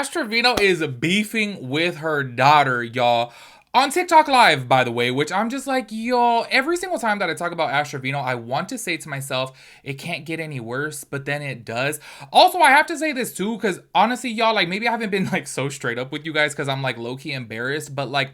Trevino is beefing with her daughter, y'all. On TikTok Live, by the way, which I'm just like, yo, every single time that I talk about Trevino, I want to say to myself, it can't get any worse, but then it does. Also, I have to say this too, because honestly, y'all, like, maybe I haven't been like so straight up with you guys because I'm like low-key embarrassed, but like,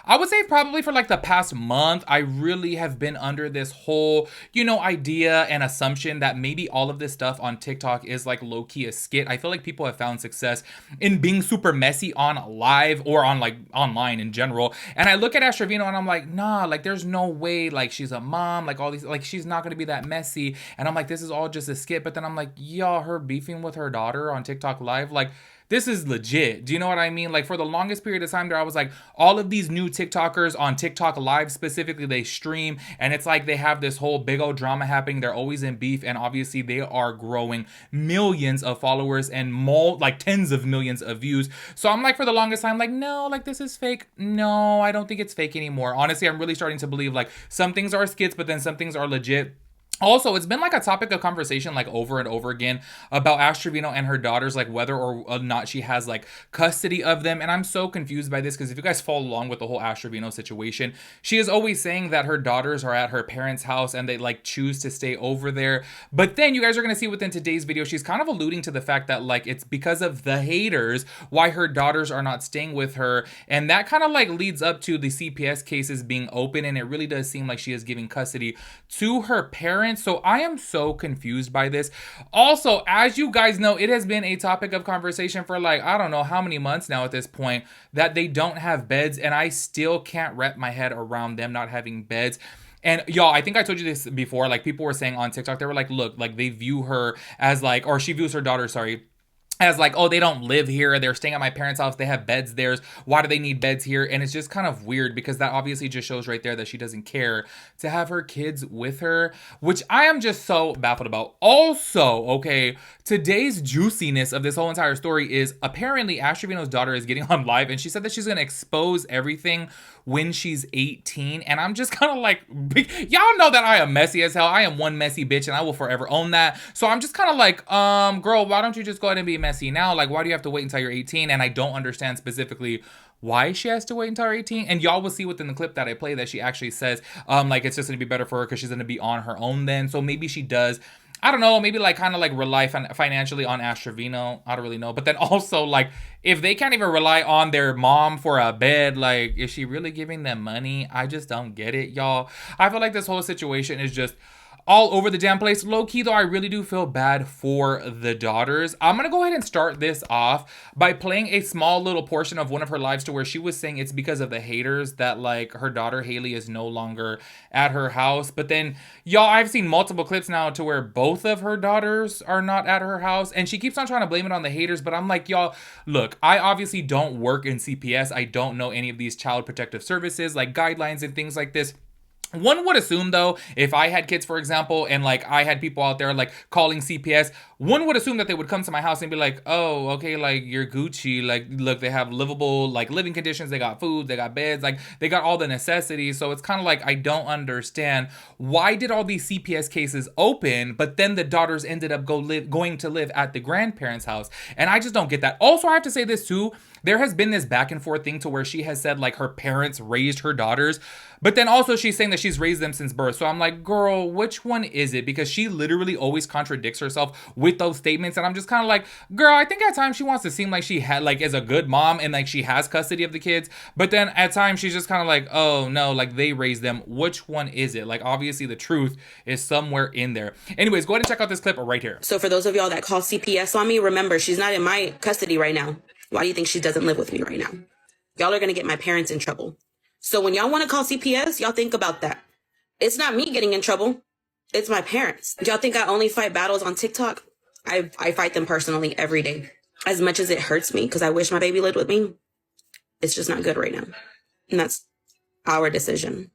I would say probably for like the past month, I really have been under this whole, idea and assumption that maybe all of this stuff on TikTok is like low-key a skit. I feel like people have found success in being super messy on live or on like online in general. And I look at Trevino and I'm like, nah, like there's no way like she's a mom, like all these, like she's not gonna be that messy. And I'm like, this is all just a skit. But then I'm like, y'all, her beefing with her daughter on TikTok Live, like, this is legit. Do you know what I mean? Like for the longest period of time there, I was like, all of these new TikTokers on TikTok Live specifically, they stream and it's like they have this whole big old drama happening. They're always in beef and obviously they are growing millions of followers and like tens of millions of views. So I'm like for the longest time, like, no, like this is fake. No, I don't think it's fake anymore. Honestly, I'm really starting to believe like some things are skits, but then some things are legit. Also, it's been like a topic of conversation like over and over again about Trevino and her daughters, like whether or not she has like custody of them. And I'm so confused by this because if you guys follow along with the whole Trevino situation, she is always saying that her daughters are at her parents' house and they like choose to stay over there. But then you guys are going to see within today's video, she's kind of alluding to the fact that like it's because of the haters why her daughters are not staying with her. And that kind of like leads up to the CPS cases being open. And it really does seem like she is giving custody to her parents. So I am so confused by this. Also, as you guys know, it has been a topic of conversation for like, I don't know how many months now at this point that they don't have beds. And I still can't wrap my head around them not having beds. And y'all, I think I told you this before, like people were saying on TikTok, they were like, look, like they view her as like, or she views her daughter, sorry, as like, oh, they don't live here. They're staying at my parents' house. They have beds there. Why do they need beds here? And it's just kind of weird because that obviously just shows right there that she doesn't care to have her kids with her, which I am just so baffled about. Also, okay, today's juiciness of this whole entire story is apparently Trevino's daughter is getting on live and she said that she's going to expose everything when she's 18. And I'm just kind of like, y'all know that I am messy as hell. I am one messy bitch and I will forever own that. So I'm just kind of like, girl, why don't you just go ahead and be messy now? Like, why do you have to wait until you're 18? And I don't understand specifically why she has to wait until 18. And y'all will see within the clip that I play that she actually says, like, it's just going to be better for her because she's going to be on her own then. So maybe she does, I don't know, maybe like kind of like rely financially on Trevino. I don't really know. But then also like if they can't even rely on their mom for a bed, like is she really giving them money? I just don't get it, y'all. I feel like this whole situation is just all over the damn place. Low key though, I really do feel bad for the daughters. I'm gonna go ahead and start this off by playing a small little portion of one of her lives to where she was saying it's because of the haters that like her daughter Haley is no longer at her house. But then y'all, I've seen multiple clips now to where both of her daughters are not at her house and she keeps on trying to blame it on the haters. But I'm like, y'all, look, I obviously don't work in CPS. I don't know any of these child protective services like guidelines and things like this. One would assume though, if I had kids, for example, and like I had people out there like calling CPS, one would assume that they would come to my house and be like, oh, okay, like you're Gucci. Like, look, they have livable, like living conditions. They got food, they got beds, like they got all the necessities. So it's kind of like, I don't understand why did all these CPS cases open, but then the daughters ended up going to live at the grandparents' house. And I just don't get that. Also, I have to say this too. There has been this back and forth thing to where she has said like her parents raised her daughters, but then also she's saying that she's raised them since birth. So I'm like, girl, which one is it? Because she literally always contradicts herself with those statements. And I'm just kind of like, girl, I think at times she wants to seem like she had like is a good mom and like she has custody of the kids. But then at times she's just kind of like, oh no, like they raised them. Which one is it? Like obviously the truth is somewhere in there. Anyways, go ahead and check out this clip right here. So for those of y'all that call CPS on me, remember, she's not in my custody right now. Why do you think she doesn't live with me right now? Y'all are going to get my parents in trouble. So when y'all want to call CPS, y'all think about that. It's not me getting in trouble. It's my parents. Y'all think I only fight battles on TikTok? I fight them personally every day. As much as it hurts me because I wish my baby lived with me, it's just not good right now. And that's our decision.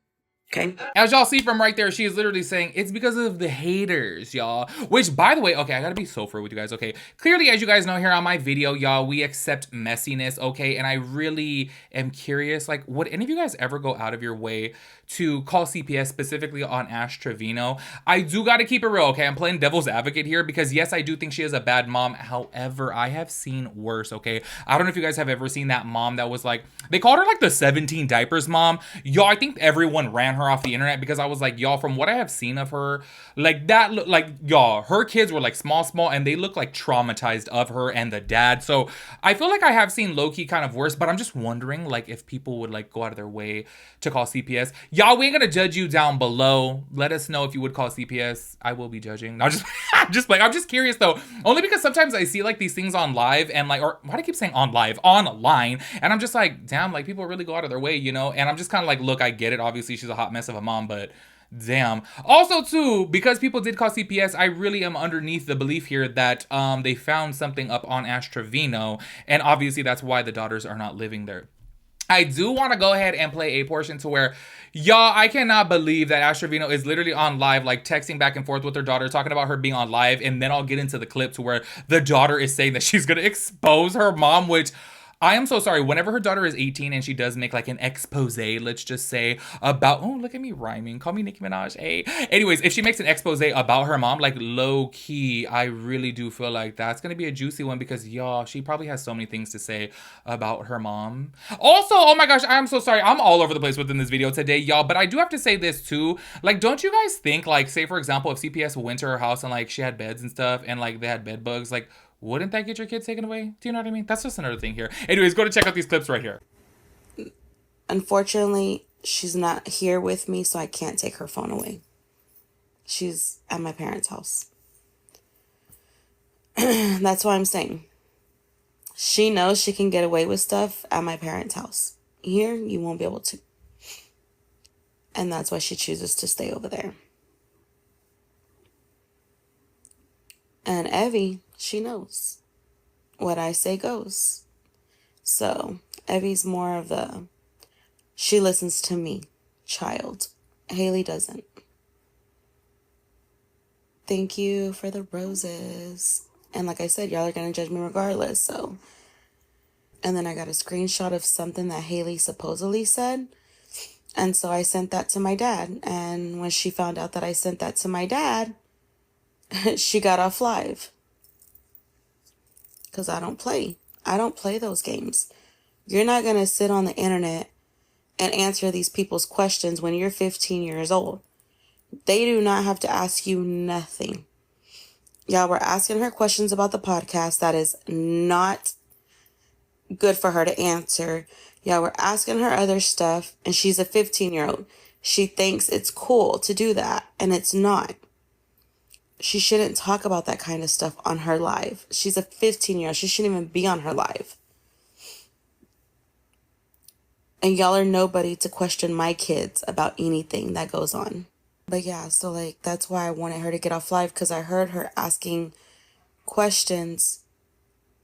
Okay. As y'all see from right there, she is literally saying it's because of the haters, y'all. Which, by the way, okay, I gotta be so fair with you guys, okay? Clearly, as you guys know here on my video, y'all, we accept messiness, okay? And I really am curious, like, would any of you guys ever go out of your way to call CPS specifically on Ash Trevino? I do gotta keep it real, okay? I'm playing devil's advocate here because, yes, I do think she is a bad mom. However, I have seen worse, okay? I don't know if you guys have ever seen that mom that was like, they called her like the 17 diapers mom. Y'all, I think everyone ran her off the internet because I was like, y'all, from what I have seen of her, like that look like, y'all, her kids were like small and they look like traumatized of her and the dad. So I feel like I have seen low-key kind of worse, but I'm just wondering like if people would like go out of their way to call CPS. Y'all, we ain't gonna judge you down below. Let us know if you would call CPS. I will be judging. No, just I'm just curious though, only because sometimes I see like these things on live and like, or why do I keep saying on live, online, and I'm just like, damn, like people really go out of their way, you know? And I'm just kind of like, look, I get it. Obviously, she's a hot mess of a mom, but damn. Also, too, because people did call CPS, I really am underneath the belief here that they found something up on Ash Trevino, and obviously that's why the daughters are not living there. I do want to go ahead and play a portion to where, y'all, I cannot believe that Ash Trevino is literally on live, like texting back and forth with her daughter, talking about her being on live, and then I'll get into the clip to where the daughter is saying that she's going to expose her mom, which I am so sorry. Whenever her daughter is 18 and she does make like an expose, let's just say, about, oh, look at me rhyming. Call me Nicki Minaj. Hey. Anyways, if she makes an expose about her mom, like low key, I really do feel like that's going to be a juicy one because, y'all, she probably has so many things to say about her mom. Also, oh my gosh, I'm so sorry. I'm all over the place within this video today, y'all, but I do have to say this too. Like, don't you guys think, like, say for example, if CPS went to her house and like she had beds and stuff and like they had bed bugs, like, wouldn't that get your kids taken away? Do you know what I mean? That's just another thing here. Anyways, go to check out these clips right here. Unfortunately, she's not here with me, so I can't take her phone away. She's at my parents' house. That's why I'm saying. She knows she can get away with stuff at my parents' house. Here, you won't be able to. And that's why she chooses to stay over there. And Evie, she knows. What I say goes. So, Evie's more of the, she listens to me, child. Haley doesn't. Thank you for the roses. And like I said, y'all are going to judge me regardless, so. And then I got a screenshot of something that Haley supposedly said. And so I sent that to my dad. And when she found out that I sent that to my dad, she got off live. Because I don't play. I don't play those games. You're not going to sit on the internet and answer these people's questions when you're 15 years old. They do not have to ask you nothing. Y'all were asking her questions about the podcast that is not good for her to answer. Y'all were asking her other stuff, and she's a 15-year-old. She thinks it's cool to do that, and it's not. She shouldn't talk about that kind of stuff on her live. She's a 15-year-old. She shouldn't even be on her live. And y'all are nobody to question my kids about anything that goes on. But yeah, so like, that's why I wanted her to get off live, because I heard her asking questions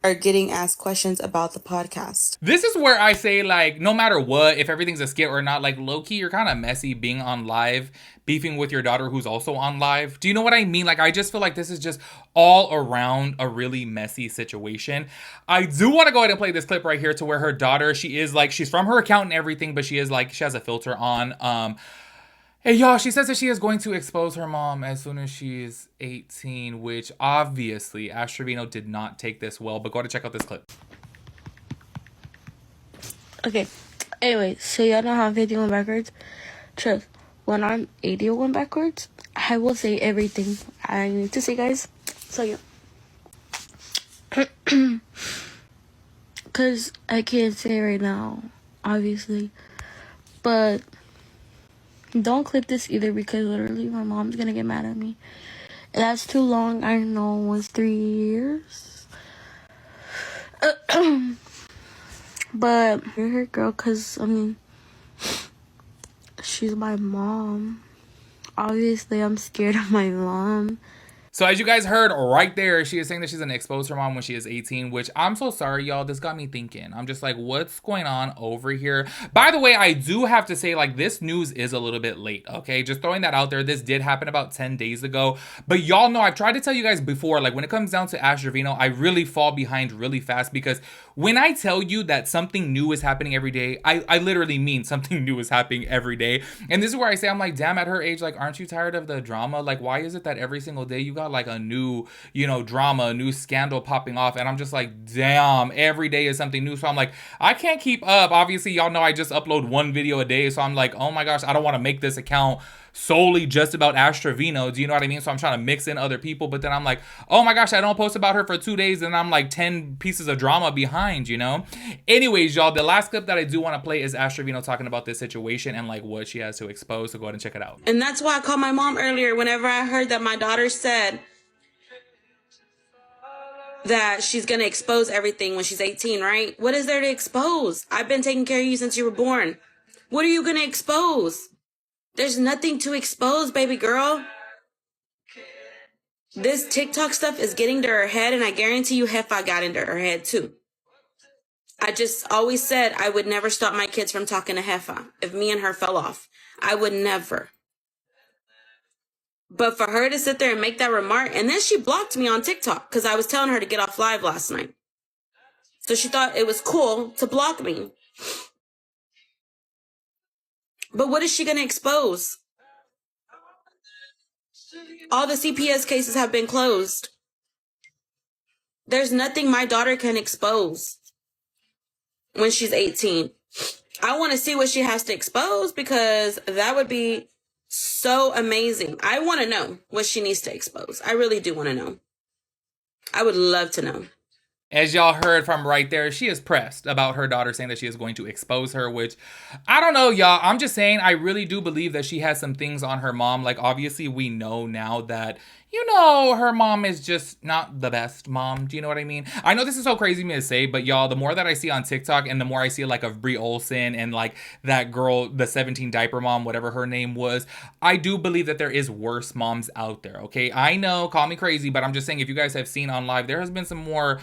or getting asked questions about the podcast. This is where I say, like, no matter what, if everything's a skit or not, like, low-key, you're kind of messy being on live, beefing with your daughter who's also on live. Do you know what I mean? Like, I just feel like this is just all around a really messy situation. I do want to go ahead and play this clip right here to where her daughter, she is, like, she's from her account and everything, but she is, like, she has a filter on. Hey, y'all, she says that she is going to expose her mom as soon as she is 18, which obviously Ash Trevino did not take this well, but go to check out this clip. Okay, anyway, so y'all know how I'm 51 backwards? Trust, when I'm 81 backwards, I will say everything I need to say, guys. So, yeah. Because I can't say it right now, obviously. But don't clip this either, because literally my mom's gonna get mad at me. That's too long. I know it's 3 years. But you're her girl, because I mean, she's my mom. Obviously I'm scared of my mom, So as you guys heard right there, she is saying that she's gonna expose her mom when she is 18, which I'm so sorry, y'all. This got me thinking. I'm just like, what's going on over here? By the way, I do have to say, like, this news is a little bit late, okay? Just throwing that out there. This did happen about 10 days ago. But y'all know, I've tried to tell you guys before, like, when it comes down to Trevino, I really fall behind really fast because when I tell you that something new is happening every day, I literally mean something new is happening every day. And this is where I say, I'm like, damn, at her age, like, aren't you tired of the drama? Like, why is it that every single day you got like a new, drama, a new scandal popping off? And I'm just like, damn, every day is something new. So I'm like, I can't keep up. Obviously, y'all know I just upload one video a day. So I'm like, oh my gosh, I don't want to make this account solely just about Trevino. Do you know what I mean? So I'm trying to mix in other people, but then I'm like, oh my gosh, I don't post about her for 2 days and I'm like 10 pieces of drama behind, Anyways, y'all, the last clip that I do want to play is Trevino talking about this situation and like what she has to expose. So go ahead and check it out. And that's why I called my mom earlier whenever I heard that my daughter said that she's going to expose everything when she's 18, right? What is there to expose? I've been taking care of you since you were born. What are you going to expose? There's nothing to expose, baby girl. This TikTok stuff is getting to her head, and I guarantee you Heffa got into her head too. I just always said I would never stop my kids from talking to Heffa. If me and her fell off, I would never. But for her to sit there and make that remark, and then she blocked me on TikTok because I was telling her to get off live last night. So she thought it was cool to block me. But what is she going to expose? All the CPS cases have been closed. There's nothing my daughter can expose when she's 18. I want to see what she has to expose because that would be so amazing. I want to know what she needs to expose. I really do want to know. I would love to know. As y'all heard from right there, she is pressed about her daughter saying that she is going to expose her, which I don't know, y'all. I'm just saying I really do believe that she has some things on her mom. Like, obviously, we know now that, her mom is just not the best mom. Do you know what I mean? I know this is so crazy me to say, but y'all, the more that I see on TikTok and the more I see like of Brie Olsen and like that girl, the 17 diaper mom, whatever her name was, I do believe that there is worse moms out there, okay? I know, call me crazy, but I'm just saying if you guys have seen on live, there has been some more,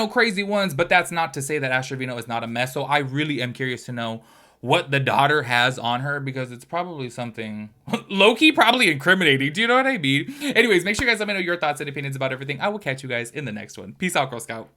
crazy ones, but that's not to say that Trevino is not a mess. So I really am curious to know what the daughter has on her because it's probably something low-key probably incriminating. Do you know what I mean? Anyways, make sure you guys let me know your thoughts and opinions about everything. I will catch you guys in the next one. Peace out, Girl Scout.